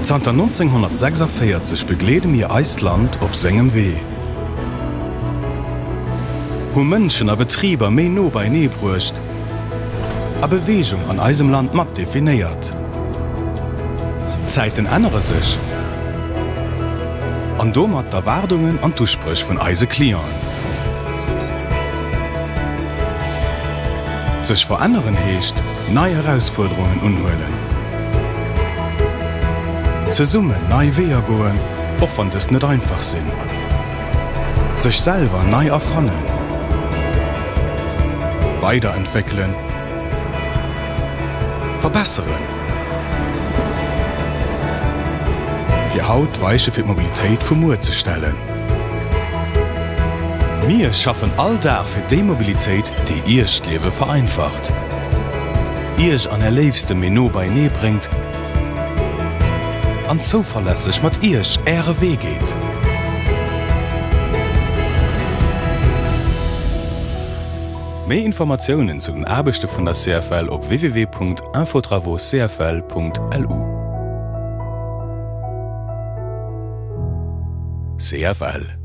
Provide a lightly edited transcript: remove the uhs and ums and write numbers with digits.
Seit 1946 begleden mir Eisland op segem Weh. Hu Mënschen a Betrieber méi no bei nee bruecht, a Bewegung an eisem Land mat definiiert. Zeiten ännere sech. An do mat d'Erwardungen an d'Usprech vun eise Klienten. Sech veränneren heescht, neii Herausforderungen unhuelen. Ze summen neii Weer goen, och wann es net einfach sinn. Sech selwer neii erfannen. Weiterentwickeln. Verbesseren. Fir Haut weiche fir Mobilitéit vum Mur ze stellen. Wir schaffen all da fir Demobilitéit, déi Ihrcht Liewe vereinfacht. Ihrch an erleefste Menno bei nee bringt, an zuverlässig mat Ihrch Äre Weh geht. Mehr Informationen zu den Arbeiten von der CFL auf www.infotravoscfl.lu. CFL